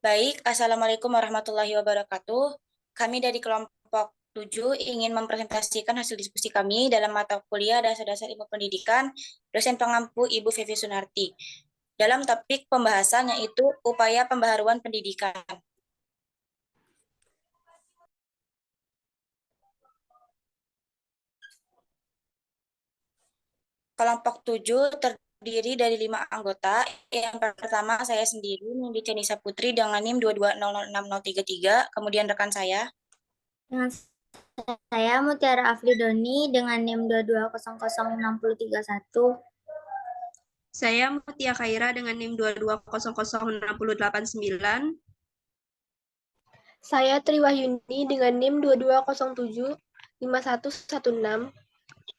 Baik, Assalamualaikum warahmatullahi wabarakatuh. Kami dari kelompok 7 ingin mempresentasikan hasil diskusi kami dalam mata kuliah Dasar-Dasar Ilmu Pendidikan, dosen pengampu Ibu Vivi Sunarti. Dalam topik pembahasan yaitu upaya pembaharuan pendidikan. Kelompok 7 terdiri dari 5 anggota. Yang pertama saya sendiri, Nindi Cenisa Putri dengan NIM 2206033. Kemudian rekan saya. Dengan saya Mutiara Afridoni dengan NIM 2200631. Saya Mutia Khaira dengan NIM 2200689. Saya Triwahyuni dengan NIM 22075116.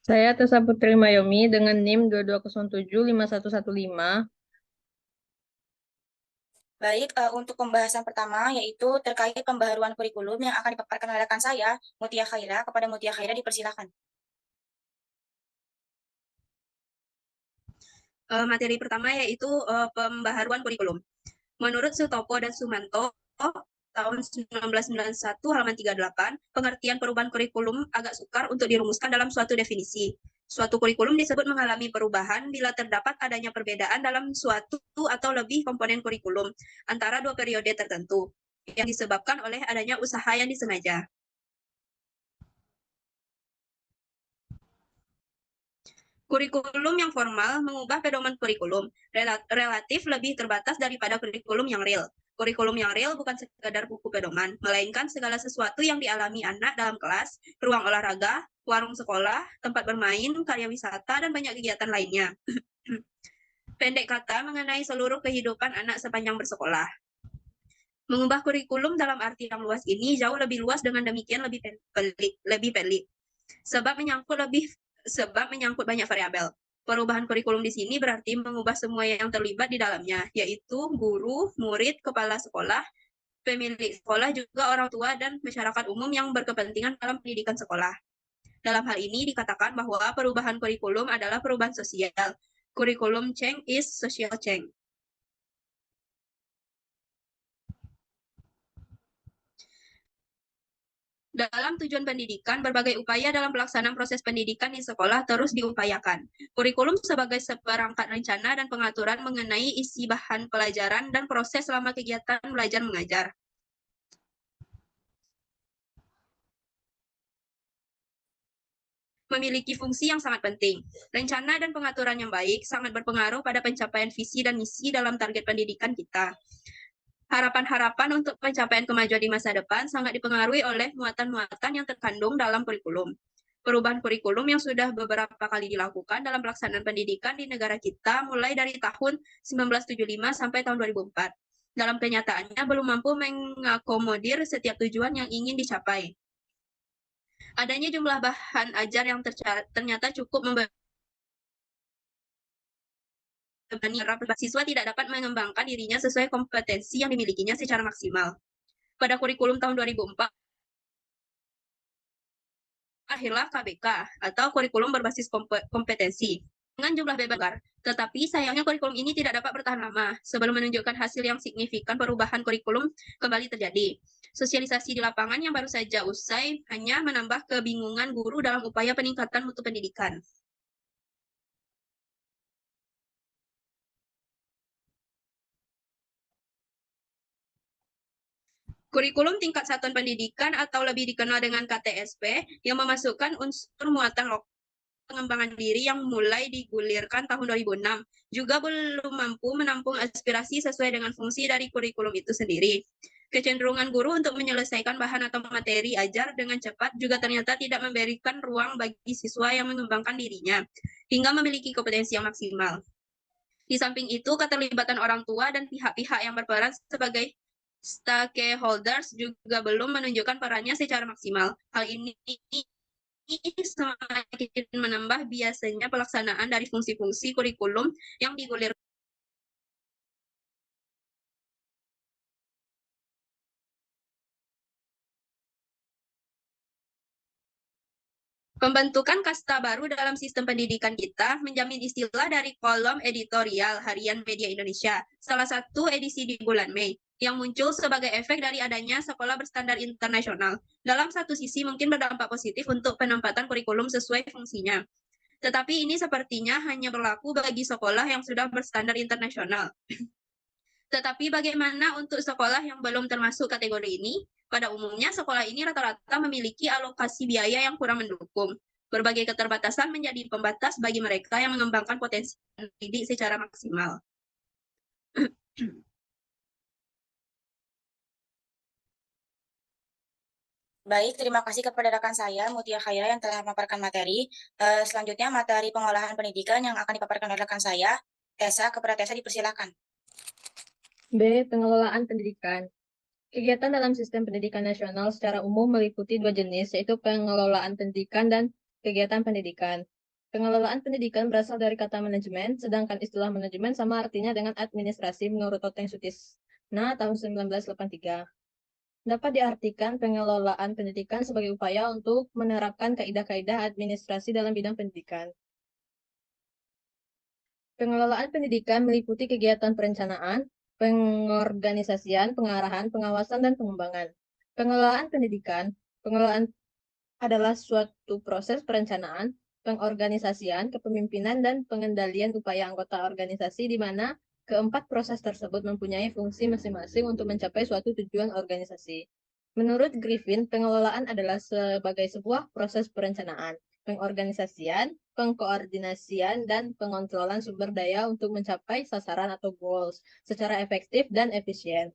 Saya Tessa Putri Mayomi dengan NIM 22075115. Baik, untuk pembahasan pertama yaitu terkait pembaharuan kurikulum yang akan dipaparkan oleh rekan saya, Mutia Khaira. Kepada Mutia Khaira dipersilakan. Materi pertama yaitu pembaharuan kurikulum. Menurut Sutopo dan Sumanto, tahun 1991 halaman 38, pengertian perubahan kurikulum agak sukar untuk dirumuskan dalam suatu definisi. Suatu kurikulum disebut mengalami perubahan bila terdapat adanya perbedaan dalam suatu atau lebih komponen kurikulum antara dua periode tertentu yang disebabkan oleh adanya usaha yang disengaja. Kurikulum yang formal mengubah pedoman kurikulum, relatif lebih terbatas daripada kurikulum yang real. Kurikulum yang real bukan sekadar buku pedoman, melainkan segala sesuatu yang dialami anak dalam kelas, ruang olahraga, warung sekolah, tempat bermain, karya wisata, dan banyak kegiatan lainnya. Pendek kata, mengenai seluruh kehidupan anak sepanjang bersekolah. Mengubah kurikulum dalam arti yang luas ini jauh lebih luas, dengan demikian lebih pelik. Sebab menyangkut banyak variabel. Perubahan kurikulum di sini berarti mengubah semua yang terlibat di dalamnya, yaitu guru, murid, kepala sekolah, pemilik sekolah, juga orang tua dan masyarakat umum yang berkepentingan dalam pendidikan sekolah. Dalam hal ini dikatakan bahwa perubahan kurikulum adalah perubahan sosial. Kurikulum change is social change. Dalam tujuan pendidikan, berbagai upaya dalam pelaksanaan proses pendidikan di sekolah terus diupayakan. Kurikulum sebagai seperangkat rencana dan pengaturan mengenai isi bahan pelajaran dan proses selama kegiatan belajar mengajar. Memiliki fungsi yang sangat penting. Rencana dan pengaturan yang baik sangat berpengaruh pada pencapaian visi dan misi dalam target pendidikan kita. Harapan-harapan untuk pencapaian kemajuan di masa depan sangat dipengaruhi oleh muatan-muatan yang terkandung dalam kurikulum. Perubahan kurikulum yang sudah beberapa kali dilakukan dalam pelaksanaan pendidikan di negara kita mulai dari tahun 1975 sampai tahun 2004. Dalam kenyataannya belum mampu mengakomodir setiap tujuan yang ingin dicapai. Adanya jumlah bahan ajar yang ternyata cukup membebani, siswa tidak dapat mengembangkan dirinya sesuai kompetensi yang dimilikinya secara maksimal. Pada kurikulum tahun 2004, lahirlah KBK atau kurikulum berbasis kompetensi dengan jumlah bebas, tetapi sayangnya kurikulum ini tidak dapat bertahan lama. Sebelum menunjukkan hasil yang signifikan, perubahan kurikulum kembali terjadi. Sosialisasi di lapangan yang baru saja usai hanya menambah kebingungan guru dalam upaya peningkatan mutu pendidikan. Kurikulum tingkat satuan pendidikan atau lebih dikenal dengan KTSP yang memasukkan unsur muatan lokal pengembangan diri yang mulai digulirkan tahun 2006 juga belum mampu menampung aspirasi sesuai dengan fungsi dari kurikulum itu sendiri. Kecenderungan guru untuk menyelesaikan bahan atau materi ajar dengan cepat juga ternyata tidak memberikan ruang bagi siswa yang mengembangkan dirinya hingga memiliki kompetensi yang maksimal. Di samping itu, keterlibatan orang tua dan pihak-pihak yang berperan sebagai stakeholders juga belum menunjukkan perannya secara maksimal. Hal ini semakin menambah biasanya pelaksanaan dari fungsi-fungsi kurikulum yang digulirkan. Pembentukan kasta baru dalam sistem pendidikan kita menjamin istilah dari kolom editorial Harian Media Indonesia, salah satu edisi di bulan Mei. yang muncul sebagai efek dari adanya sekolah berstandar internasional. Dalam satu sisi mungkin berdampak positif untuk penempatan kurikulum sesuai fungsinya. Tetapi ini sepertinya hanya berlaku bagi sekolah yang sudah berstandar internasional. Tetapi bagaimana untuk sekolah yang belum termasuk kategori ini? Pada umumnya sekolah ini rata-rata memiliki alokasi biaya yang kurang mendukung. Berbagai keterbatasan menjadi pembatas bagi mereka yang mengembangkan potensi pendidik secara maksimal. Baik, terima kasih kepada rekan saya, Mutia Khaira, yang telah memaparkan materi. Selanjutnya, materi pengolahan pendidikan yang akan dipaparkan oleh rekan saya, Tessa. Kepada Tessa dipersilakan. B. Pengelolaan pendidikan. Kegiatan dalam sistem pendidikan nasional secara umum meliputi dua jenis, yaitu pengelolaan pendidikan dan kegiatan pendidikan. Pengelolaan pendidikan berasal dari kata manajemen, sedangkan istilah manajemen sama artinya dengan administrasi menurut Oteng Sutisna tahun 1983. Dapat diartikan pengelolaan pendidikan sebagai upaya untuk menerapkan kaidah-kaidah administrasi dalam bidang pendidikan. Pengelolaan pendidikan meliputi kegiatan perencanaan, pengorganisasian, pengarahan, pengawasan, dan pengembangan. Pengelolaan adalah suatu proses perencanaan, pengorganisasian, kepemimpinan, dan pengendalian upaya anggota organisasi di mana keempat proses tersebut mempunyai fungsi masing-masing untuk mencapai suatu tujuan organisasi. Menurut Griffin, pengelolaan adalah sebagai sebuah proses perencanaan, pengorganisasian, pengkoordinasian, dan pengontrolan sumber daya untuk mencapai sasaran atau goals secara efektif dan efisien.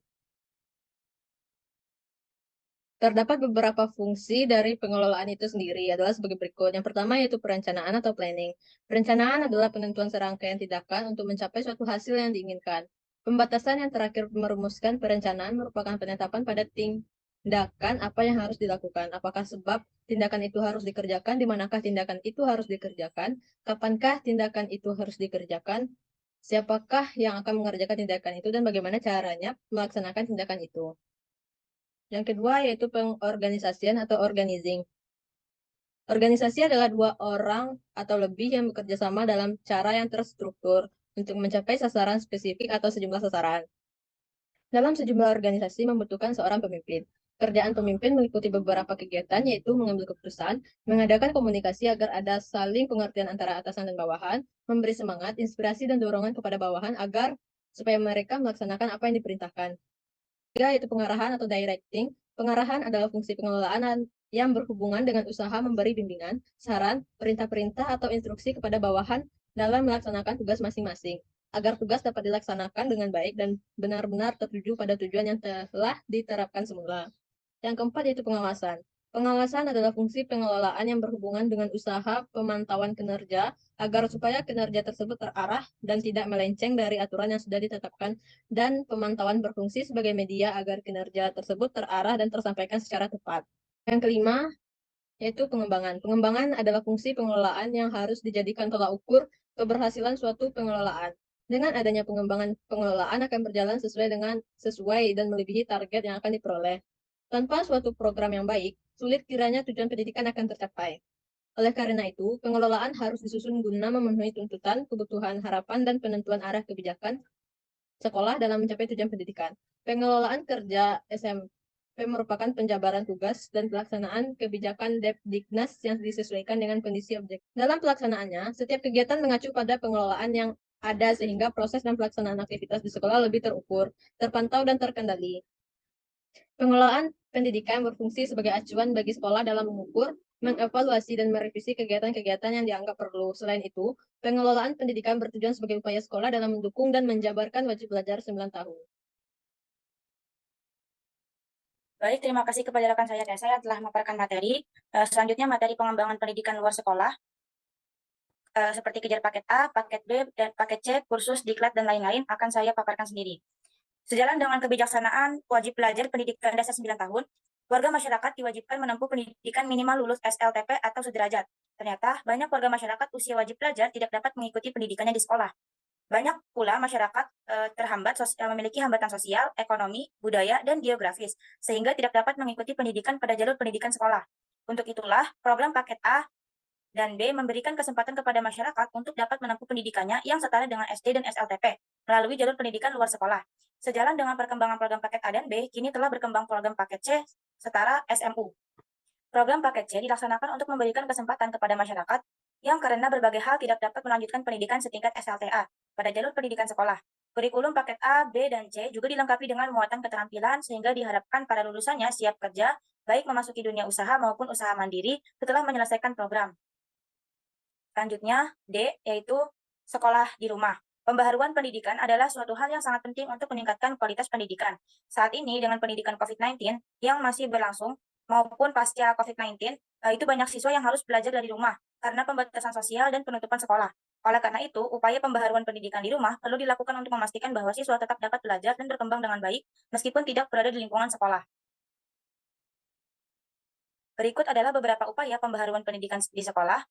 Terdapat beberapa fungsi dari pengelolaan itu sendiri adalah sebagai berikut. Yang pertama yaitu perencanaan atau planning. Perencanaan adalah penentuan serangkaian tindakan untuk mencapai suatu hasil yang diinginkan. Pembatasan yang terakhir merumuskan perencanaan merupakan penetapan pada tindakan apa yang harus dilakukan. Apakah sebab tindakan itu harus dikerjakan, di manakah tindakan itu harus dikerjakan, kapankah tindakan itu harus dikerjakan, siapakah yang akan mengerjakan tindakan itu, dan bagaimana caranya melaksanakan tindakan itu. Yang kedua yaitu pengorganisasian atau organizing. Organisasi adalah dua orang atau lebih yang bekerja sama dalam cara yang terstruktur untuk mencapai sasaran spesifik atau sejumlah sasaran. Dalam sejumlah organisasi membutuhkan seorang pemimpin. Kerjaan pemimpin meliputi beberapa kegiatan yaitu mengambil keputusan, mengadakan komunikasi agar ada saling pengertian antara atasan dan bawahan, memberi semangat, inspirasi, dan dorongan kepada bawahan agar supaya mereka melaksanakan apa yang diperintahkan. Ketiga, yaitu pengarahan atau directing. Pengarahan adalah fungsi pengelolaan yang berhubungan dengan usaha memberi bimbingan, saran, perintah-perintah, atau instruksi kepada bawahan dalam melaksanakan tugas masing-masing, agar tugas dapat dilaksanakan dengan baik dan benar-benar tertuju pada tujuan yang telah diterapkan semula. Yang keempat, yaitu pengawasan. Pengawasan adalah fungsi pengelolaan yang berhubungan dengan usaha pemantauan kinerja agar supaya kinerja tersebut terarah dan tidak melenceng dari aturan yang sudah ditetapkan, dan pemantauan berfungsi sebagai media agar kinerja tersebut terarah dan tersampaikan secara tepat. Yang kelima, yaitu pengembangan. Pengembangan adalah fungsi pengelolaan yang harus dijadikan tolak ukur keberhasilan suatu pengelolaan. Dengan adanya pengembangan, pengelolaan akan berjalan sesuai dan melebihi target yang akan diperoleh. Tanpa suatu program yang baik, sulit kiranya tujuan pendidikan akan tercapai. Oleh karena itu, pengelolaan harus disusun guna memenuhi tuntutan, kebutuhan, harapan, dan penentuan arah kebijakan sekolah dalam mencapai tujuan pendidikan. Pengelolaan kerja SMP merupakan penjabaran tugas dan pelaksanaan kebijakan Depdiknas yang disesuaikan dengan kondisi objek. Dalam pelaksanaannya, setiap kegiatan mengacu pada pengelolaan yang ada sehingga proses dan pelaksanaan aktivitas di sekolah lebih terukur, terpantau, dan terkendali. Pengelolaan pendidikan berfungsi sebagai acuan bagi sekolah dalam mengukur, mengevaluasi, dan merevisi kegiatan-kegiatan yang dianggap perlu. Selain itu, pengelolaan pendidikan bertujuan sebagai upaya sekolah dalam mendukung dan menjabarkan wajib belajar 9 tahun. Baik, terima kasih kepada rekan saya Tessa yang telah memaparkan materi. Selanjutnya materi pengembangan pendidikan luar sekolah. Seperti kejar paket A, paket B, dan paket C, kursus, diklat, dan lain-lain akan saya paparkan sendiri. Sejalan dengan kebijaksanaan wajib belajar pendidikan dasar 9 tahun, warga masyarakat diwajibkan menempuh pendidikan minimal lulus SLTP atau sederajat. Ternyata, banyak warga masyarakat usia wajib belajar tidak dapat mengikuti pendidikannya di sekolah. Banyak pula masyarakat memiliki hambatan sosial, ekonomi, budaya, dan geografis, sehingga tidak dapat mengikuti pendidikan pada jalur pendidikan sekolah. Untuk itulah, program paket A dan B memberikan kesempatan kepada masyarakat untuk dapat menempuh pendidikannya yang setara dengan SD dan SLTP. melalui jalur pendidikan luar sekolah. Sejalan dengan perkembangan program paket A dan B, kini telah berkembang program paket C setara SMU. Program paket C dilaksanakan untuk memberikan kesempatan kepada masyarakat yang karena berbagai hal tidak dapat melanjutkan pendidikan setingkat SLTA pada jalur pendidikan sekolah. Kurikulum paket A, B, dan C juga dilengkapi dengan muatan keterampilan sehingga diharapkan para lulusannya siap kerja, baik memasuki dunia usaha maupun usaha mandiri setelah menyelesaikan program. Selanjutnya, D, yaitu sekolah di rumah. Pembaharuan pendidikan adalah suatu hal yang sangat penting untuk meningkatkan kualitas pendidikan. Saat ini, dengan pendidikan COVID-19 yang masih berlangsung, maupun pasca COVID-19, itu banyak siswa yang harus belajar dari rumah karena pembatasan sosial dan penutupan sekolah. Oleh karena itu, upaya pembaharuan pendidikan di rumah perlu dilakukan untuk memastikan bahwa siswa tetap dapat belajar dan berkembang dengan baik meskipun tidak berada di lingkungan sekolah. Berikut adalah beberapa upaya pembaharuan pendidikan di sekolah.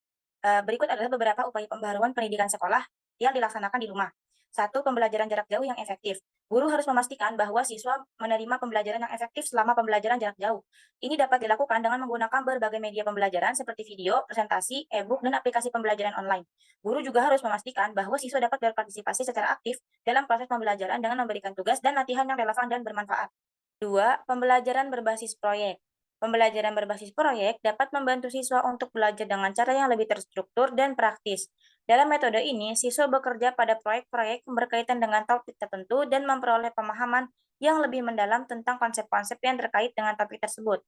Berikut adalah beberapa upaya pembaharuan pendidikan sekolah yang dilaksanakan di rumah. 1. Pembelajaran jarak jauh yang efektif. Guru harus memastikan bahwa siswa menerima pembelajaran yang efektif selama pembelajaran jarak jauh. Ini dapat dilakukan dengan menggunakan berbagai media pembelajaran seperti video, presentasi, e-book, dan aplikasi pembelajaran online. Guru juga harus memastikan bahwa siswa dapat berpartisipasi secara aktif dalam proses pembelajaran dengan memberikan tugas dan latihan yang relevan dan bermanfaat. 2. Pembelajaran berbasis proyek. Pembelajaran berbasis proyek dapat membantu siswa untuk belajar dengan cara yang lebih terstruktur dan praktis. Dalam metode ini, siswa bekerja pada proyek-proyek yang berkaitan dengan topik tertentu dan memperoleh pemahaman yang lebih mendalam tentang konsep-konsep yang terkait dengan topik tersebut.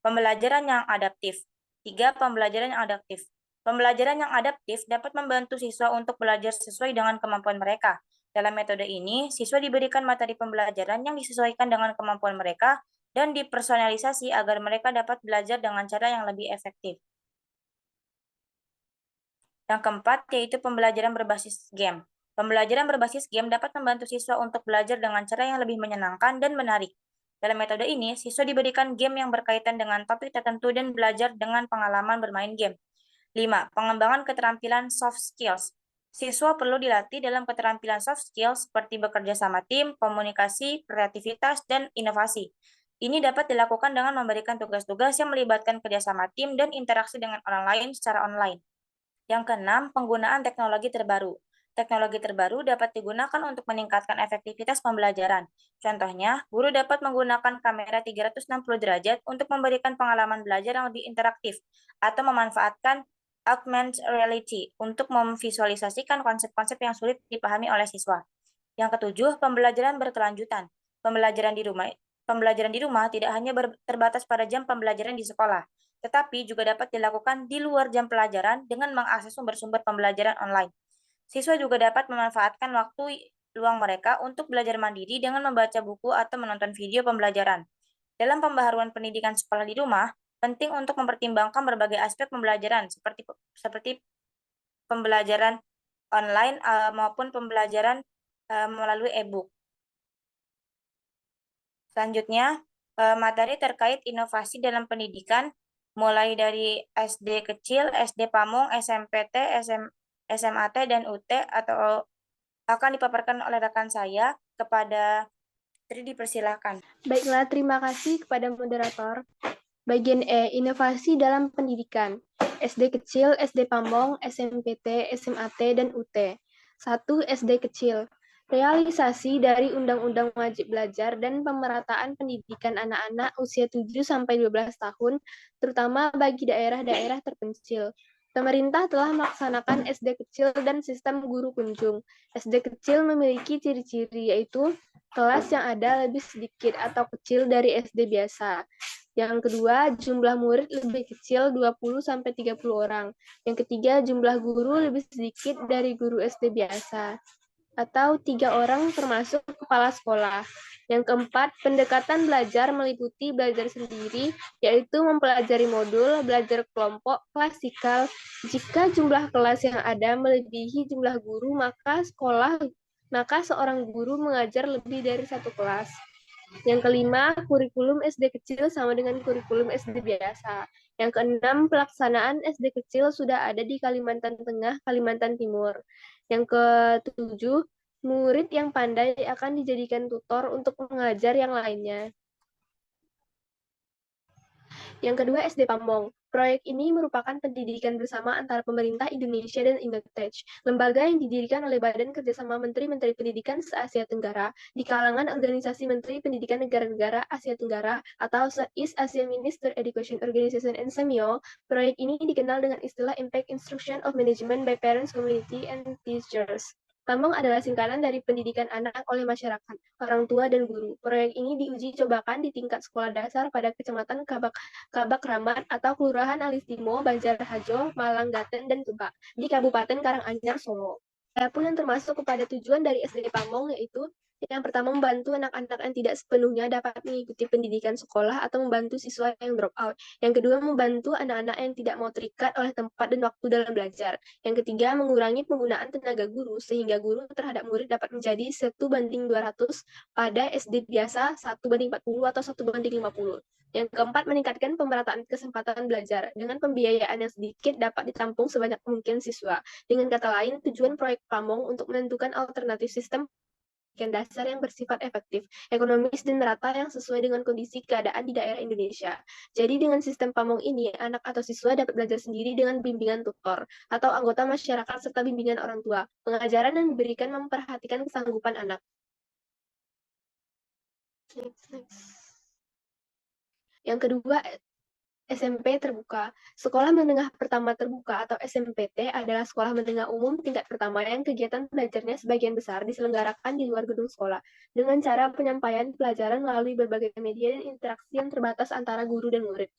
Pembelajaran yang adaptif. 3. Pembelajaran yang adaptif. Pembelajaran yang adaptif dapat membantu siswa untuk belajar sesuai dengan kemampuan mereka. Dalam metode ini, siswa diberikan materi pembelajaran yang disesuaikan dengan kemampuan mereka dan dipersonalisasi agar mereka dapat belajar dengan cara yang lebih efektif. Yang keempat, yaitu pembelajaran berbasis game. Pembelajaran berbasis game dapat membantu siswa untuk belajar dengan cara yang lebih menyenangkan dan menarik. Dalam metode ini, siswa diberikan game yang berkaitan dengan topik tertentu dan belajar dengan pengalaman bermain game. 5. Pengembangan keterampilan soft skills. Siswa perlu dilatih dalam keterampilan soft skills seperti bekerja sama tim, komunikasi, kreativitas, dan inovasi. Ini dapat dilakukan dengan memberikan tugas-tugas yang melibatkan kerjasama tim dan interaksi dengan orang lain secara online. Yang keenam, penggunaan teknologi terbaru. Teknologi terbaru dapat digunakan untuk meningkatkan efektivitas pembelajaran. Contohnya, guru dapat menggunakan kamera 360 derajat untuk memberikan pengalaman belajar yang lebih interaktif, atau memanfaatkan augmented reality untuk memvisualisasikan konsep-konsep yang sulit dipahami oleh siswa. Yang ketujuh, pembelajaran berkelanjutan. Pembelajaran di rumah tidak hanya terbatas pada jam pembelajaran di sekolah, tetapi juga dapat dilakukan di luar jam pelajaran dengan mengakses sumber-sumber pembelajaran online. Siswa juga dapat memanfaatkan waktu luang mereka untuk belajar mandiri dengan membaca buku atau menonton video pembelajaran. Dalam pembaharuan pendidikan sekolah di rumah, penting untuk mempertimbangkan berbagai aspek pembelajaran seperti pembelajaran online maupun pembelajaran melalui e-book. Selanjutnya, materi terkait inovasi dalam pendidikan, mulai dari SD kecil, SD Pamong, SMPT, SMAT, dan UT, atau akan dipaparkan oleh rekan saya. Kepada Tri, dipersilakan. Baiklah, terima kasih kepada moderator. Bagian E, inovasi dalam pendidikan. SD kecil, SD Pamong, SMPT, SMAT, dan UT. 1. SD kecil. Realisasi dari Undang-Undang Wajib Belajar dan Pemerataan Pendidikan Anak-anak usia 7-12 tahun, terutama bagi daerah-daerah terpencil. Pemerintah telah melaksanakan SD kecil dan sistem guru kunjung. SD kecil memiliki ciri-ciri, yaitu kelas yang ada lebih sedikit atau kecil dari SD biasa. Yang kedua, jumlah murid lebih kecil 20-30 orang. Yang ketiga, jumlah guru lebih sedikit dari guru SD biasa, atau 3 orang termasuk kepala sekolah. Yang keempat, pendekatan belajar meliputi belajar sendiri, yaitu mempelajari modul, belajar kelompok, klasikal. Jika jumlah kelas yang ada melebihi jumlah guru, maka seorang guru mengajar lebih dari satu kelas. Yang kelima, kurikulum SD kecil sama dengan kurikulum SD biasa. Yang keenam, pelaksanaan SD kecil sudah ada di Kalimantan Tengah, Kalimantan Timur. Yang ketujuh, murid yang pandai akan dijadikan tutor untuk mengajar yang lainnya. Yang kedua, SD Pamong. Proyek ini merupakan pendidikan bersama antara pemerintah Indonesia dan Indotech, lembaga yang didirikan oleh Badan Kerjasama Menteri-Menteri Pendidikan se-Asia Tenggara di kalangan Organisasi Menteri Pendidikan Negara-Negara Asia Tenggara atau Southeast Asian Minister Education Organization and SEMIO. Proyek ini dikenal dengan istilah Impact Instruction of Management by Parents, Community, and Teachers. Pamong adalah singkatan dari pendidikan anak oleh masyarakat, orang tua, dan guru. Proyek ini diuji cobakan di tingkat sekolah dasar pada Kecamatan Kabak Ramat atau Kelurahan Alistimo, Banjarharjo, Malanggaten, dan Tebak di Kabupaten Karanganyar, Solo. Adapun yang termasuk kepada tujuan dari SD Pamong yaitu yang pertama, membantu anak-anak yang tidak sepenuhnya dapat mengikuti pendidikan sekolah atau membantu siswa yang drop out. Yang kedua, membantu anak-anak yang tidak mau terikat oleh tempat dan waktu dalam belajar. Yang ketiga, mengurangi penggunaan tenaga guru sehingga guru terhadap murid dapat menjadi 1:200 pada SD biasa 1:40 atau 1:50. Yang keempat, meningkatkan pemerataan kesempatan belajar. Dengan pembiayaan yang sedikit dapat ditampung sebanyak mungkin siswa. Dengan kata lain, tujuan proyek Pamong untuk menentukan alternatif sistem pendidikan dasar yang bersifat efektif, ekonomis, dan merata yang sesuai dengan kondisi keadaan di daerah Indonesia. Jadi dengan sistem Pamong ini, anak atau siswa dapat belajar sendiri dengan bimbingan tutor atau anggota masyarakat serta bimbingan orang tua. Pengajaran yang diberikan memperhatikan kesanggupan anak. Yang kedua, SMP terbuka. Sekolah Menengah Pertama Terbuka atau SMPT adalah sekolah menengah umum tingkat pertama yang kegiatan belajarnya sebagian besar diselenggarakan di luar gedung sekolah dengan cara penyampaian pelajaran melalui berbagai media dan interaksi yang terbatas antara guru dan murid.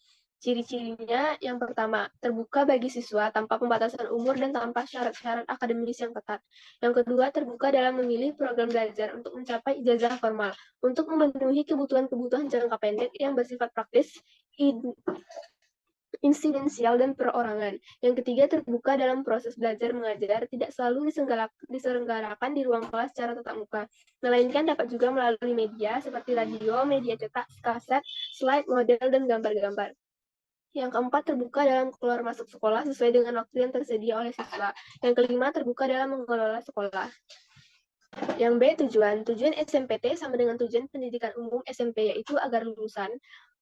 Ciri-cirinya yang pertama, terbuka bagi siswa tanpa pembatasan umur dan tanpa syarat-syarat akademis yang ketat. Yang kedua, terbuka dalam memilih program belajar untuk mencapai ijazah formal, untuk memenuhi kebutuhan-kebutuhan jangka pendek yang bersifat praktis, insidensial, dan perorangan. Yang ketiga, terbuka dalam proses belajar mengajar, tidak selalu diselenggarakan di ruang kelas secara tatap muka, melainkan dapat juga melalui media seperti radio, media cetak, kaset, slide, model, dan gambar-gambar. Yang keempat, terbuka dalam keluar masuk sekolah sesuai dengan waktu yang tersedia oleh siswa. Yang kelima, terbuka dalam mengelola sekolah. Yang B, tujuan. Tujuan SMPT sama dengan tujuan pendidikan umum SMP, yaitu agar lulusan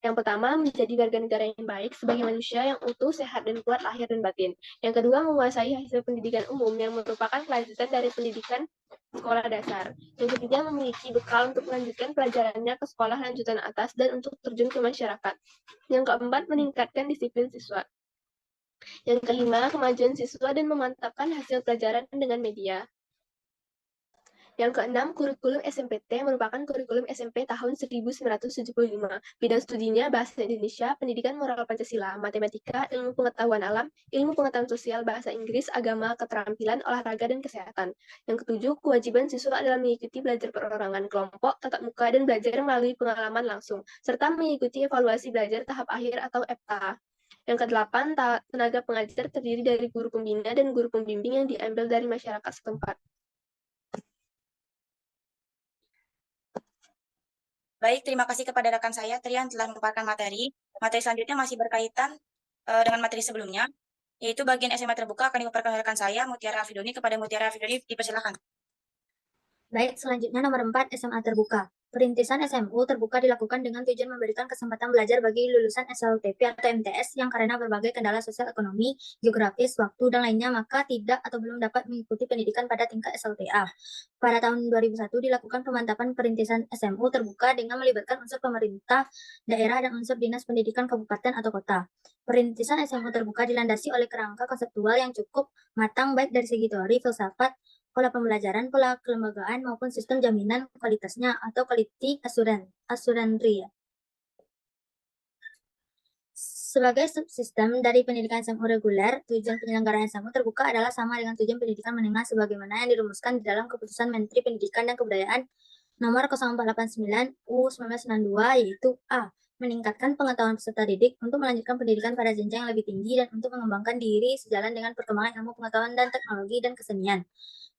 yang pertama, menjadi warga negara yang baik sebagai manusia yang utuh, sehat, dan kuat lahir dan batin. Yang kedua, menguasai hasil pendidikan umum yang merupakan kelanjutan dari pendidikan sekolah dasar. Yang ketiga, memiliki bekal untuk melanjutkan pelajarannya ke sekolah lanjutan atas dan untuk terjun ke masyarakat. Yang keempat, meningkatkan disiplin siswa. Yang kelima, kemajuan siswa dan memantapkan hasil pelajaran dengan media. Yang keenam, kurikulum SMPT merupakan kurikulum SMP tahun 1975. Bidang studinya bahasa Indonesia, pendidikan moral Pancasila, matematika, ilmu pengetahuan alam, ilmu pengetahuan sosial, bahasa Inggris, agama, keterampilan, olahraga, dan kesehatan. Yang ketujuh, kewajiban siswa adalah mengikuti belajar perorangan kelompok, tatap muka, dan belajar melalui pengalaman langsung, serta mengikuti evaluasi belajar tahap akhir atau EPTA. Yang kedelapan, tenaga pengajar terdiri dari guru pembina dan guru pembimbing yang diambil dari masyarakat setempat. Baik, terima kasih kepada rekan saya Trian telah memaparkan materi. Materi selanjutnya masih berkaitan dengan materi sebelumnya, yaitu bagian SMA terbuka akan dipaparkan oleh rekan saya Mutiara Afidoni. Kepada Mutiara Afidoni dipersilakan. Baik, selanjutnya nomor 4, SMA terbuka. Perintisan SMU terbuka dilakukan dengan tujuan memberikan kesempatan belajar bagi lulusan SLTP atau MTS yang karena berbagai kendala sosial ekonomi, geografis, waktu, dan lainnya maka tidak atau belum dapat mengikuti pendidikan pada tingkat SLTA. Pada tahun 2001 dilakukan pemantapan perintisan SMU terbuka dengan melibatkan unsur pemerintah daerah dan unsur dinas pendidikan kabupaten atau kota. Perintisan SMU terbuka dilandasi oleh kerangka konseptual yang cukup matang baik dari segi teori, filsafat, pola pembelajaran, pola kelembagaan, maupun sistem jaminan kualitasnya atau quality assurance. Sebagai subsistem dari pendidikan SMU reguler, tujuan penyelenggaraan SMU terbuka adalah sama dengan tujuan pendidikan menengah sebagaimana yang dirumuskan di dalam Keputusan Menteri Pendidikan dan Kebudayaan Nomor 0489 U/1992, yaitu A. Meningkatkan pengetahuan peserta didik untuk melanjutkan pendidikan pada jenjang yang lebih tinggi dan untuk mengembangkan diri sejalan dengan perkembangan ilmu pengetahuan dan teknologi dan kesenian.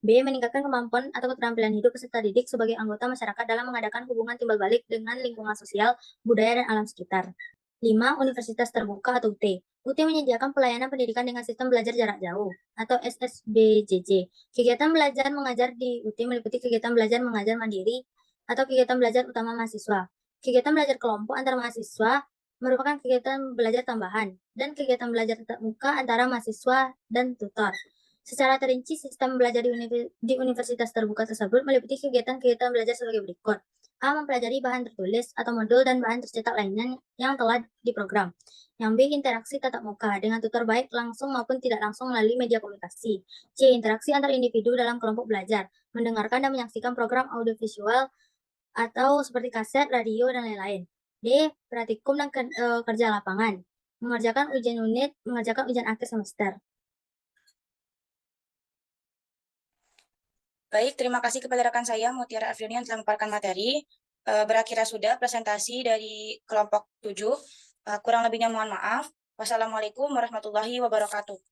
B. Meningkatkan kemampuan atau keterampilan hidup peserta didik sebagai anggota masyarakat dalam mengadakan hubungan timbal balik dengan lingkungan sosial, budaya, dan alam sekitar. 5. Universitas terbuka atau UT. UT menyediakan pelayanan pendidikan dengan sistem belajar jarak jauh atau SSBJJ. Kegiatan belajar mengajar di UT meliputi kegiatan belajar mengajar mandiri atau kegiatan belajar utama mahasiswa, kegiatan belajar kelompok antar mahasiswa, merupakan kegiatan belajar tambahan dan kegiatan belajar tatap muka antara mahasiswa dan tutor. Secara terinci, sistem belajar di universitas terbuka tersebut meliputi kegiatan-kegiatan belajar sebagai berikut. A. Mempelajari bahan tertulis atau modul dan bahan tercetak lainnya yang telah diprogram. Yang B. Interaksi tatap muka dengan tutor baik langsung maupun tidak langsung melalui media komunikasi. C. Interaksi antar individu dalam kelompok belajar, mendengarkan dan menyaksikan program audiovisual atau seperti kaset, radio, dan lain-lain. D. Praktikum dan kerja lapangan, mengerjakan ujian unit, mengerjakan ujian akhir semester. Baik, terima kasih kepada rekan saya Mutiara Afriani yang telah memaparkan materi. Berakhirnya sudah presentasi dari kelompok 7. Kurang lebihnya mohon maaf. Wassalamualaikum warahmatullahi wabarakatuh.